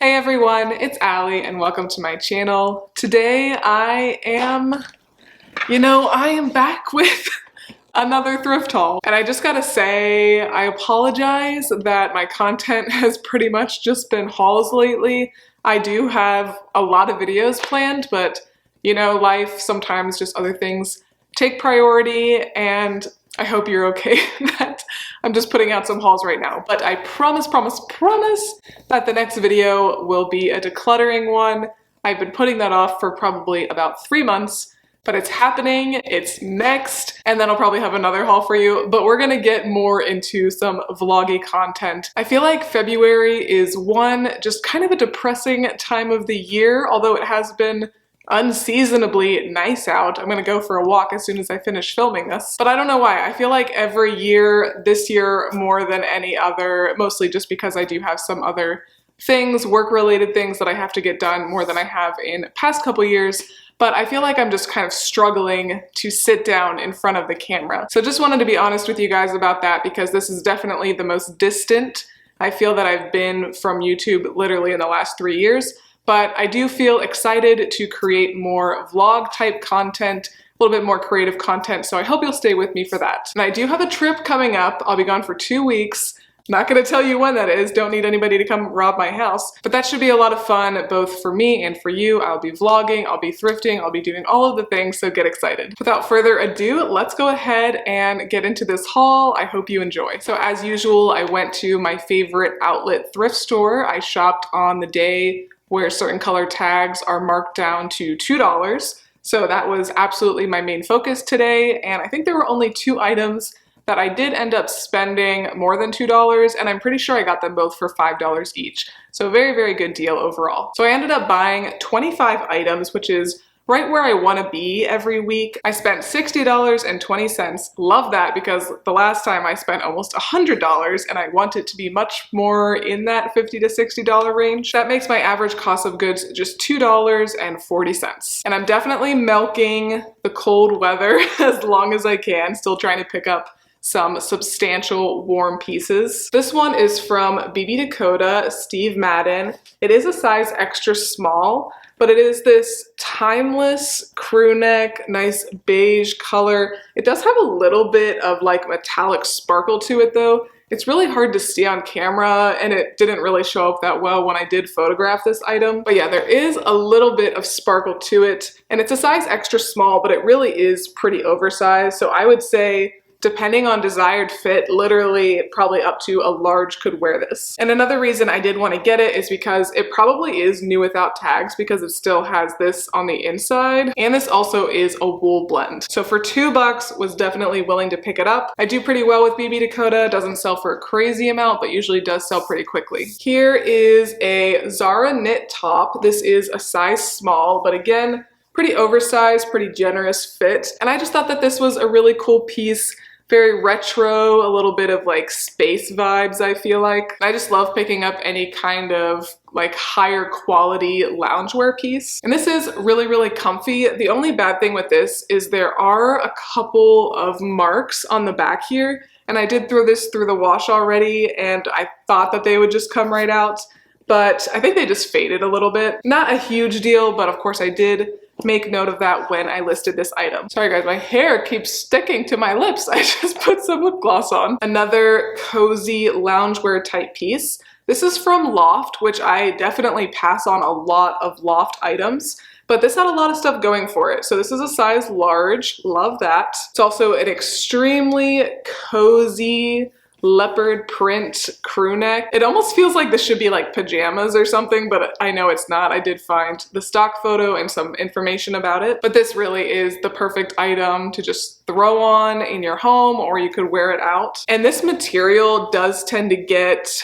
Hey everyone, it's Allie and welcome to my channel. Today I am back with another thrift haul. And I just gotta say, I apologize that my content has pretty much just been hauls lately. I do have a lot of videos planned, but life, sometimes just other things take priority, and I hope you're okay that I'm just putting out some hauls right now. But I promise that the next video will be a decluttering one. I've been putting that off for probably about 3 months, but it's happening, it's next, and then I'll probably have another haul for you. But we're gonna get more into some vloggy content. I feel like February is just kind of a depressing time of the year, although it has been unseasonably nice out. I'm gonna go for a walk as soon as I finish filming this. But I don't know why. I feel like every year, this year more than any other, mostly just because I do have some other things, work-related things that I have to get done more than I have in past couple years. But I feel like I'm just kind of struggling to sit down in front of the camera. So just wanted to be honest with you guys about that, because this is definitely the most distant I feel that I've been from YouTube literally in the last 3 years. But I do feel excited to create more vlog type content, a little bit more creative content, so I hope you'll stay with me for that. And I do have a trip coming up. I'll be gone for 2 weeks. Not gonna tell you when that is, don't need anybody to come rob my house, but that should be a lot of fun, both for me and for you. I'll be vlogging, I'll be thrifting, I'll be doing all of the things, so get excited. Without further ado, let's go ahead and get into this haul. I hope you enjoy. So as usual, I went to my favorite outlet thrift store. I shopped on the day where certain color tags are marked down to $2. So that was absolutely my main focus today, and I think there were only 2 items that I did end up spending more than $2, and I'm pretty sure I got them both for $5 each. So a very, very good deal overall. So I ended up buying 25 items, which is right where I want to be every week. I spent $60.20. Love that, because the last time I spent almost $100, and I want it to be much more in that $50 to $60 range. That makes my average cost of goods just $2.40. And I'm definitely milking the cold weather as long as I can, still trying to pick up some substantial warm pieces. This one is from BB Dakota, Steve Madden. It is a size extra small, but it is this timeless crew neck, nice beige color. It does have a little bit of like metallic sparkle to it though. It's really hard to see on camera, and it didn't really show up that well when I did photograph this item. But yeah, there is a little bit of sparkle to it, and it's a size extra small, but it really is pretty oversized. So I would say, depending on desired fit, literally probably up to a large could wear this. And another reason I did want to get it is because it probably is new without tags, because it still has this on the inside. And this also is a wool blend. So for $2, was definitely willing to pick it up. I do pretty well with BB Dakota. Doesn't sell for a crazy amount, but usually does sell pretty quickly. Here is a Zara knit top. This is a size small, but again, pretty oversized, pretty generous fit. And I just thought that this was a really cool piece. Very retro, a little bit of like space vibes, I feel like. I just love picking up any kind of like higher quality loungewear piece. And this is really, really comfy. The only bad thing with this is there are a couple of marks on the back here. And I did throw this through the wash already, and I thought that they would just come right out, but I think they just faded a little bit. Not a huge deal, but of course I did make note of that when I listed this item. Sorry guys, my hair keeps sticking to my lips. I just put some lip gloss on. Another cozy loungewear type piece. This is from Loft, which I definitely pass on a lot of Loft items, but this had a lot of stuff going for it. So this is a size large, love that. It's also an extremely cozy leopard print crew neck. It almost feels like this should be like pajamas or something, but I know it's not. I did find the stock photo and some information about it, but this really is the perfect item to just throw on in your home, or you could wear it out. And this material does tend to get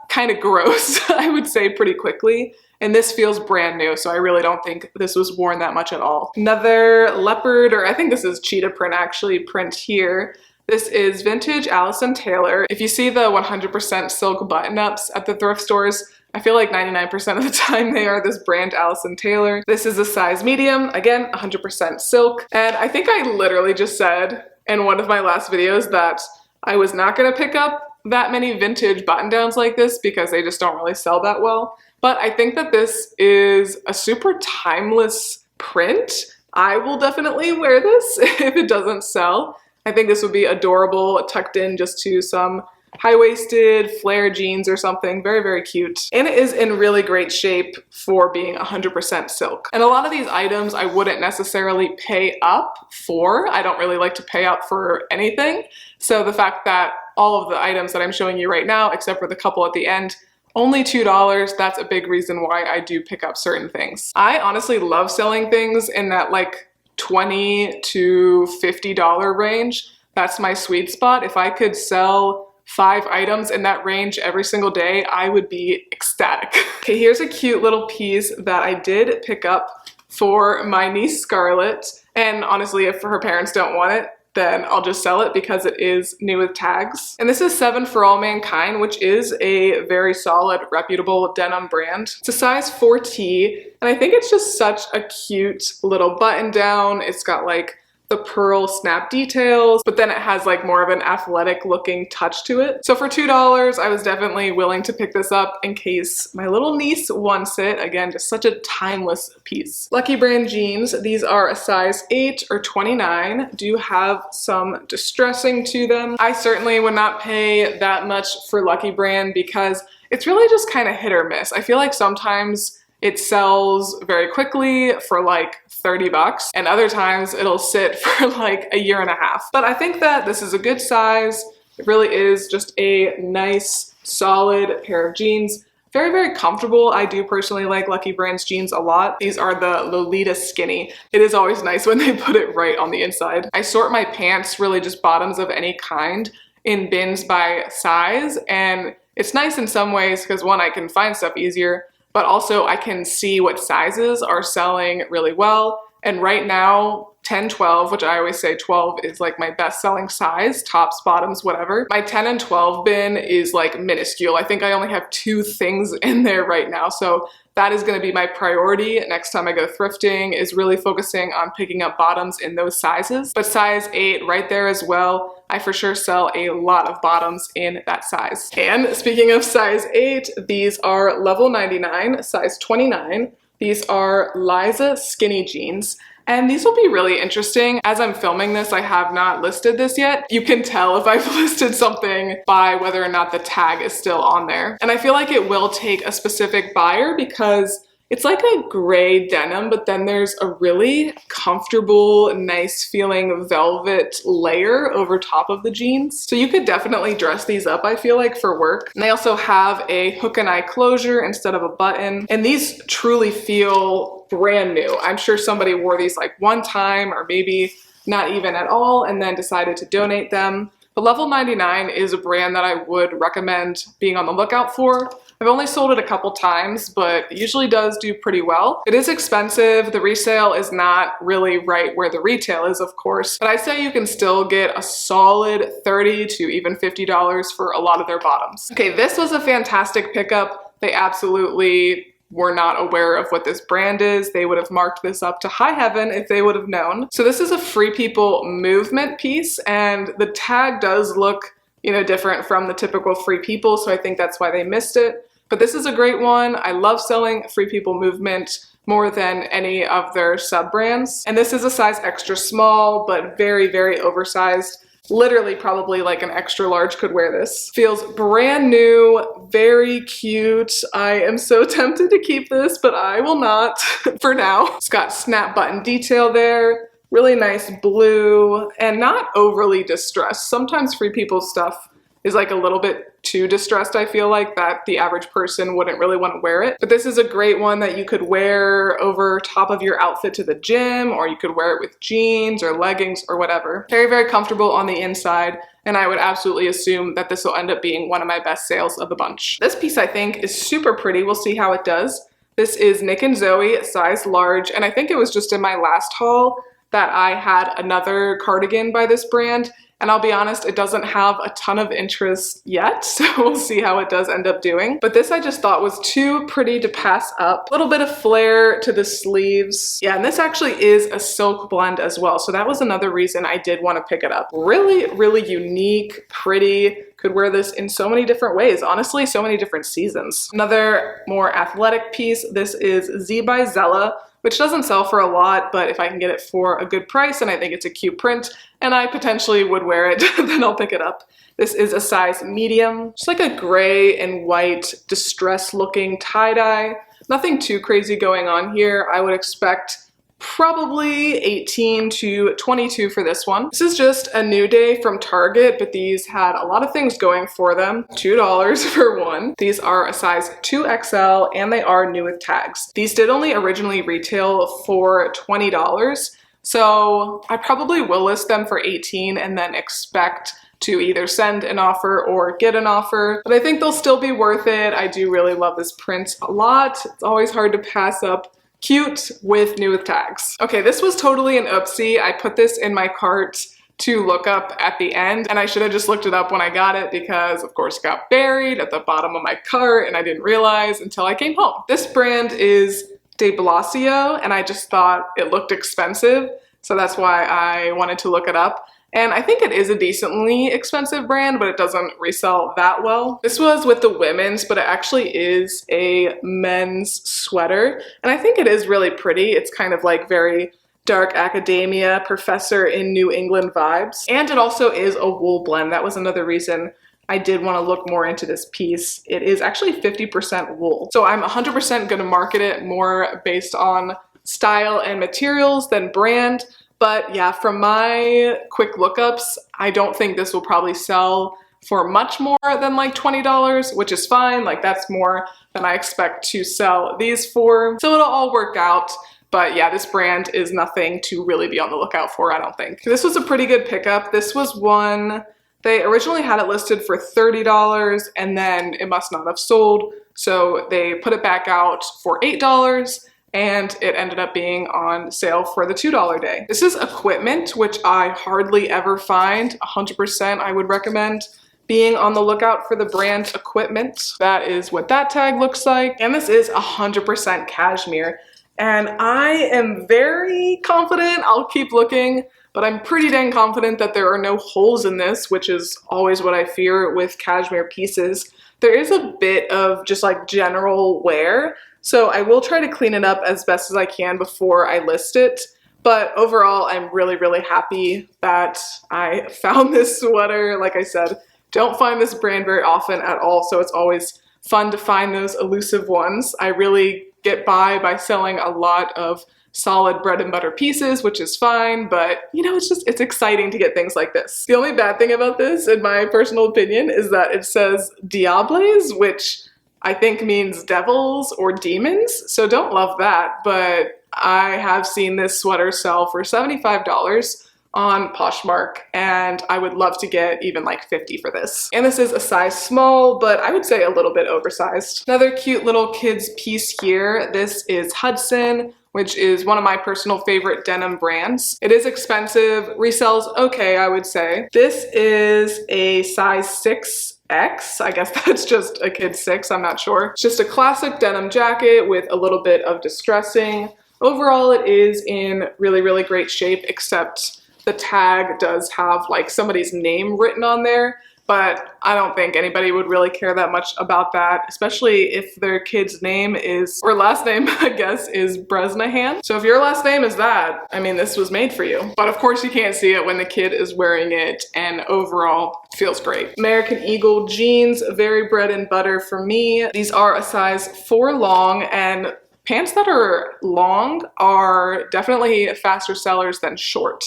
kind of gross, I would say, pretty quickly. And this feels brand new, so I really don't think this was worn that much at all. Another leopard, or I think this is cheetah print actually, print here. This is vintage Allison Taylor. If you see the 100% silk button-ups at the thrift stores, I feel like 99% of the time they are this brand Allison Taylor. This is a size medium, again, 100% silk. And I think I literally just said in one of my last videos that I was not gonna pick up that many vintage button-downs like this because they just don't really sell that well. but I think that this is a super timeless print. I will definitely wear this if it doesn't sell. I think this would be adorable, tucked in just to some high-waisted flare jeans or something. Very, very cute. And it is in really great shape for being 100% silk. And a lot of these items I wouldn't necessarily pay up for. I don't really like to pay up for anything. So the fact that all of the items that I'm showing you right now, except for the couple at the end, only $2, that's a big reason why I do pick up certain things. I honestly love selling things in that like $20 to $50 range. That's my sweet spot. If I could sell 5 items in that range every single day, I would be ecstatic. Okay, here's a cute little piece that I did pick up for my niece Scarlett. And honestly, if her parents don't want it, then I'll just sell it because it is new with tags. And this is 7 for All Mankind, which is a very solid, reputable denim brand. It's a size 4T, and I think it's just such a cute little button down. It's got like the pearl snap details, but then it has like more of an athletic looking touch to it. So for $2, I was definitely willing to pick this up in case my little niece wants it. Again, just such a timeless piece. Lucky Brand jeans, these are a size 8 or 29, do have some distressing to them. I certainly would not pay that much for Lucky Brand because it's really just kind of hit or miss. I feel like sometimes it sells very quickly for like 30 bucks, and other times it'll sit for like a year and a half. But I think that this is a good size. It really is just a nice, solid pair of jeans. Very, very comfortable. I do personally like Lucky Brand's jeans a lot. These are the Lolita Skinny. It is always nice when they put it right on the inside. I sort my pants, really just bottoms of any kind, in bins by size, and it's nice in some ways because one, I can find stuff easier, but also I can see what sizes are selling really well. And right now, 10, 12, which I always say 12 is like my best selling size, tops, bottoms, whatever. My 10 and 12 bin is like minuscule. I think I only have 2 things in there right now. So that is gonna be my priority next time I go thrifting, is really focusing on picking up bottoms in those sizes. But size 8 right there as well. I for sure sell a lot of bottoms in that size. And speaking of size 8, these are level 99, size 29. These are Liza skinny jeans. And these will be really interesting. As I'm filming this, I have not listed this yet. You can tell if I've listed something by whether or not the tag is still on there. And I feel like it will take a specific buyer because it's like a gray denim, but then there's a really comfortable, nice feeling velvet layer over top of the jeans. So you could definitely dress these up, I feel like, for work. And they also have a hook and eye closure instead of a button. And these truly feel brand new. I'm sure somebody wore these like one time or maybe not even at all and then decided to donate them. But Level 99 is a brand that I would recommend being on the lookout for. I've only sold it a couple times, but it usually does do pretty well. It is expensive. The resale is not really right where the retail is, of course, but I say you can still get a solid $30 to even $50 for a lot of their bottoms. Okay, this was a fantastic pickup. They absolutely were not aware of what this brand is. They would have marked this up to high heaven if they would have known. So this is a Free People movement piece, and the tag does look, you know, different from the typical Free People, so I think that's why they missed it. But this is a great one. I love selling Free People movement more than any of their sub-brands. And this is a size extra small, but very, very oversized. Literally probably like an extra large could wear this. Feels brand new, very cute. I am so tempted to keep this, but I will not for now. It's got snap button detail there, really nice blue, and not overly distressed. Sometimes Free People stuff is like a little bit too distressed, I feel like, that the average person wouldn't really want to wear it. But this is a great one that you could wear over top of your outfit to the gym, or you could wear it with jeans or leggings or whatever. Very, very comfortable on the inside, and I would absolutely assume that this will end up being one of my best sales of the bunch. This piece I think is super pretty. We'll see how it does. This is Nick and Zoe, size large, and I think it was just in my last haul that I had another cardigan by this brand. And I'll be honest, it doesn't have a ton of interest yet, so we'll see how it does end up doing. But this I just thought was too pretty to pass up. A little bit of flare to the sleeves. Yeah, and this actually is a silk blend as well, so that was another reason I did want to pick it up. Really, really unique, pretty, could wear this in so many different ways, honestly, so many different seasons. Another more athletic piece, this is Z by Zella, which doesn't sell for a lot, but if I can get it for a good price and I think it's a cute print and I potentially would wear it, then I'll pick it up. This is a size medium, just like a gray and white distressed looking tie-dye. Nothing too crazy going on here. I would expect probably 18 to 22 for this one. This is just a new day from Target, but these had a lot of things going for them. $2 for one. These are a size 2XL and they are new with tags. These did only originally retail for $20, so I probably will list them for 18 and then expect to either send an offer or get an offer, but I think they'll still be worth it. I do really love this print a lot. It's always hard to pass up cute with new with tags. Okay, this was totally an oopsie. I put this in my cart to look up at the end, and I should have just looked it up when I got it because of course it got buried at the bottom of my cart and I didn't realize until I came home. This brand is De Blasio and I just thought it looked expensive, so that's why I wanted to look it up. And I think it is a decently expensive brand, but it doesn't resell that well. This was with the women's, but it actually is a men's sweater. And I think it is really pretty. It's kind of like very dark academia, professor in New England vibes. And it also is a wool blend. That was another reason I did want to look more into this piece. It is actually 50% wool. So I'm 100% going to market it more based on style and materials than brand. But yeah, from my quick lookups, I don't think this will probably sell for much more than like $20, which is fine. Like that's more than I expect to sell these for. So it'll all work out. But yeah, this brand is nothing to really be on the lookout for, I don't think. This was a pretty good pickup. This was one, they originally had it listed for $30 and then it must not have sold. So they put it back out for $8. And it ended up being on sale for the $2 day. This is equipment, which I hardly ever find. 100% I would recommend being on the lookout for the brand equipment. That is what that tag looks like. And this is 100% cashmere. And I am very confident, I'll keep looking, but I'm pretty dang confident that there are no holes in this, which is always what I fear with cashmere pieces. There is a bit of just like general wear, so I will try to clean it up as best as I can before I list it. But overall, I'm really, really happy that I found this sweater. Like I said, don't find this brand very often at all, so it's always fun to find those elusive ones. I really get by selling a lot of solid bread and butter pieces, which is fine, but you know, it's exciting to get things like this. The only bad thing about this, in my personal opinion, is that it says Diables, which I think means devils or demons, so don't love that, but I have seen this sweater sell for $75 on Poshmark, and I would love to get even like $50 for this. And this is a size small, but I would say a little bit oversized. Another cute little kids piece here. This is Hudson, which is one of my personal favorite denim brands. It is expensive, resells okay, I would say. This is a size 6X. I guess that's just a kid 6, I'm not sure. It's just a classic denim jacket with a little bit of distressing. Overall, it is in really, really great shape, except the tag does have like somebody's name written on there, but I don't think anybody would really care that much about that, especially if their kid's name is, or last name, I guess, is Bresnahan. So if your last name is that, I mean, this was made for you. But of course you can't see it when the kid is wearing it, and overall, it feels great. American Eagle jeans, very bread and butter for me. These are a size 4 long, and pants that are long are definitely faster sellers than short.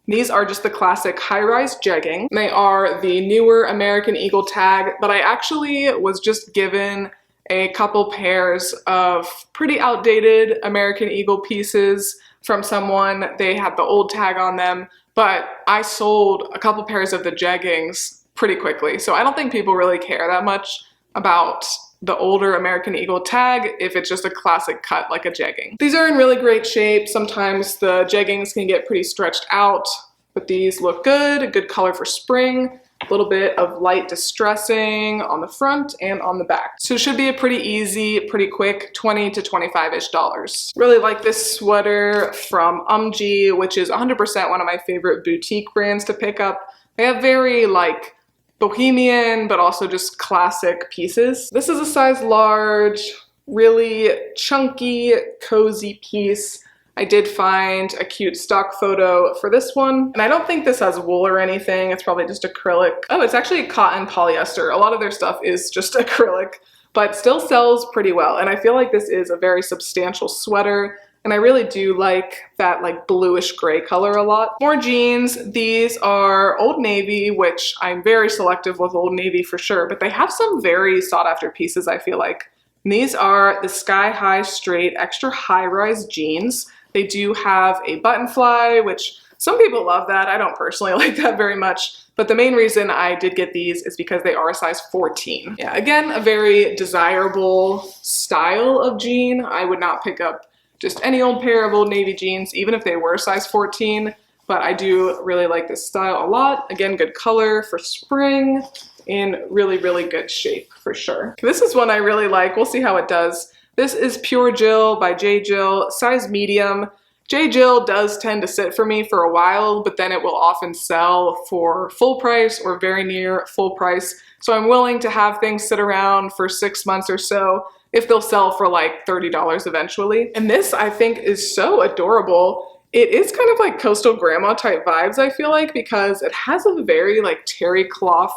These are just the classic high-rise jegging. They are the newer American Eagle tag, but I actually was just given a couple pairs of pretty outdated American Eagle pieces from someone. They had the old tag on them, but I sold a couple pairs of the jeggings pretty quickly. So I don't think people really care that much about the older American Eagle tag if it's just a classic cut like a jegging. These are in really great shape. Sometimes the jeggings can get pretty stretched out, but these look good. Good color for spring. A little bit of light distressing on the front and on the back. So it should be a pretty easy, pretty quick $20 to $25-ish. Really like this sweater from UMG, which is 100% one of my favorite boutique brands to pick up. They have very like bohemian, but also just classic pieces. This is a size large, really chunky, cozy piece. I did find a cute stock photo for this one, and I don't think this has wool or anything. It's probably just acrylic. Oh, it's actually cotton polyester. A lot of their stuff is just acrylic, but still sells pretty well. And I feel like this is a very substantial sweater, and I really do like that like bluish gray color a lot. More jeans. These are Old Navy, which I'm very selective with Old Navy for sure, but they have some very sought after pieces, I feel like. And these are the Sky High Straight Extra High Rise jeans. They do have a button fly, which some people love that. I don't personally like that very much, but the main reason I did get these is because they are a size 14. Yeah, again, a very desirable style of jean. I would not pick up just any old pair of Old Navy jeans, even if they were size 14, but I do really like this style a lot. Again, good color for spring, in really, really good shape for sure. This is one I really like. We'll see how it does. This is Pure Jill by J. Jill, size medium. J. Jill does tend to sit for me for a while, but then it will often sell for full price or very near full price. So I'm willing to have things sit around for 6 months or so if they'll sell for like $30 eventually. And this I think is so adorable. It is kind of like coastal grandma type vibes, I feel like, because it has a very like terry cloth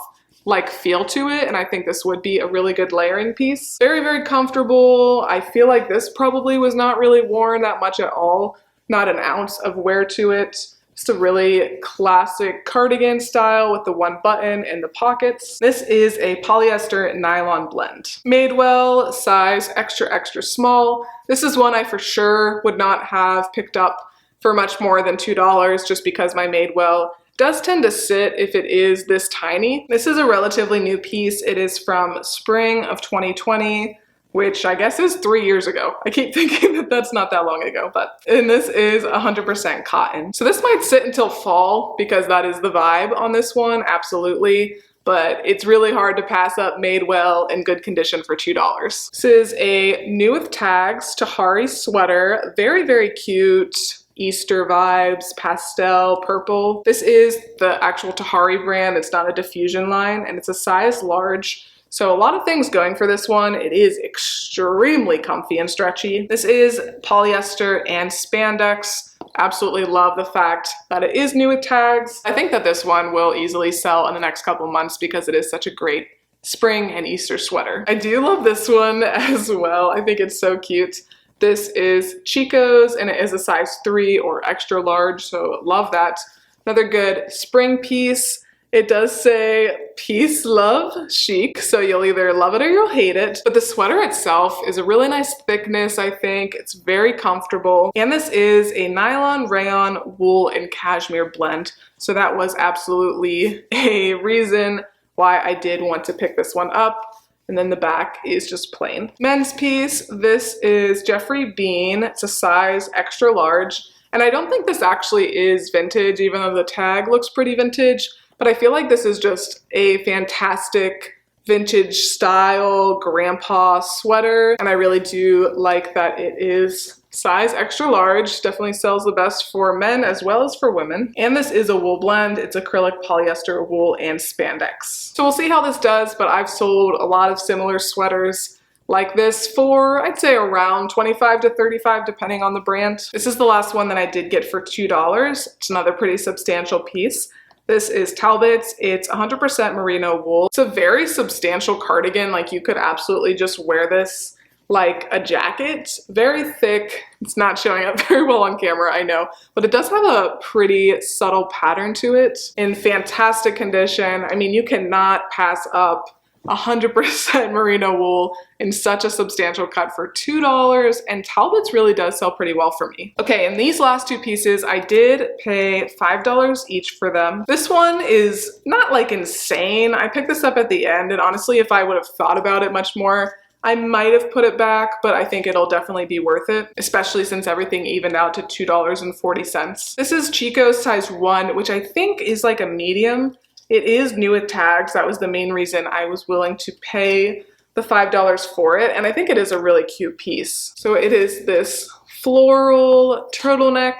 like feel to it, and I think this would be a really good layering piece. Very, very comfortable. I feel like this probably was not really worn that much at all. Not an ounce of wear to it. Just a really classic cardigan style with the one button and the pockets. This is a polyester nylon blend. Madewell, size extra, extra small. This is one I for sure would not have picked up for much more than $2 just because my Madewell does tend to sit if it is this tiny. This is a relatively new piece. It is from spring of 2020, which I guess is 3 years ago. I keep thinking that that's not that long ago, and this is 100% cotton. So this might sit until fall because that is the vibe on this one, absolutely. But it's really hard to pass up Madewell in good condition for $2. This is a new with tags Tahari sweater. Very, very cute. Easter vibes, pastel, purple. This is the actual Tahari brand. It's not a diffusion line, and it's a size large. So a lot of things going for this one. It is extremely comfy and stretchy. This is polyester and spandex. Absolutely love the fact that it is new with tags. I think that this one will easily sell in the next couple months because it is such a great spring and Easter sweater. I do love this one as well. I think it's so cute. This is Chico's, and it is a size 3 or extra large, so love that. Another good spring piece. It does say peace, love, chic, so you'll either love it or you'll hate it. But the sweater itself is a really nice thickness, I think. It's very comfortable. And this is a nylon, rayon, wool, and cashmere blend. So that was absolutely a reason why I did want to pick this one up. And then the back is just plain. Men's piece, this is Jeffrey Bean. It's a size extra large. And I don't think this actually is vintage, even though the tag looks pretty vintage. But I feel like this is just a fantastic vintage style grandpa sweater. And I really do like that it is size extra large. Definitely sells the best for men as well as for women. And this is a wool blend. It's acrylic, polyester, wool, and spandex. So we'll see how this does, but I've sold a lot of similar sweaters like this for, I'd say, around $25 to $35 depending on the brand. This is the last one that I did get for $2. It's another pretty substantial piece. This is Talbot's. It's 100% merino wool. It's a very substantial cardigan. Like, you could absolutely just wear this like a jacket. Very thick. It's not showing up very well on camera, I know, but it does have a pretty subtle pattern to it. In fantastic condition. I mean, you cannot pass up 100% merino wool in such a substantial cut for $2, and Talbot's really does sell pretty well for me. Okay, and these last two pieces, I did pay $5 each for them. This one is not like insane. I picked this up at the end, and honestly, if I would have thought about it much more, I might have put it back, but I think it'll definitely be worth it, especially since everything evened out to $2.40. This is Chico's size 1, which I think is like a medium. It is new with tags. That was the main reason I was willing to pay the $5 for it, and I think it is a really cute piece. So it is this floral turtleneck,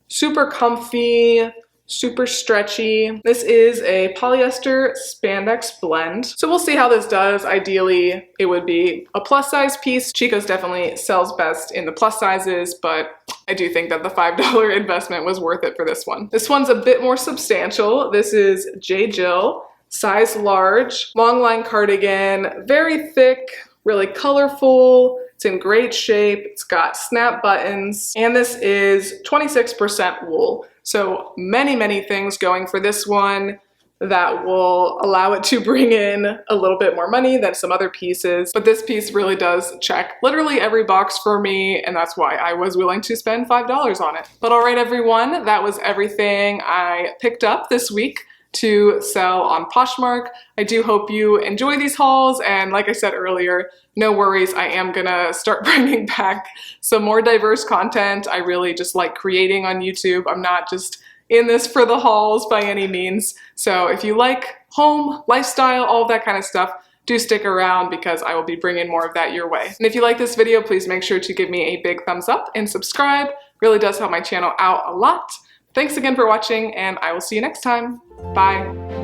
super comfy, super stretchy. This is a polyester spandex blend. So we'll see how this does. Ideally, it would be a plus size piece. Chico's definitely sells best in the plus sizes, but I do think that the $5 investment was worth it for this one. This one's a bit more substantial. This is J. Jill, size large, long line cardigan, very thick, really colorful. It's in great shape. It's got snap buttons, and this is 26% wool. So many things going for this one that will allow it to bring in a little bit more money than some other pieces. But this piece really does check literally every box for me, and that's why I was willing to spend $5 on it. But all right, everyone, that was everything I picked up this week to sell on Poshmark. I do hope you enjoy these hauls, and like I said earlier, no worries, I am gonna start bringing back some more diverse content. I really just like creating on YouTube. I'm not just in this for the hauls by any means. So if you like home, lifestyle, all of that kind of stuff, do stick around because I will be bringing more of that your way. And if you like this video, please make sure to give me a big thumbs up and subscribe. Really does help my channel out a lot. Thanks again for watching, and I will see you next time. Bye.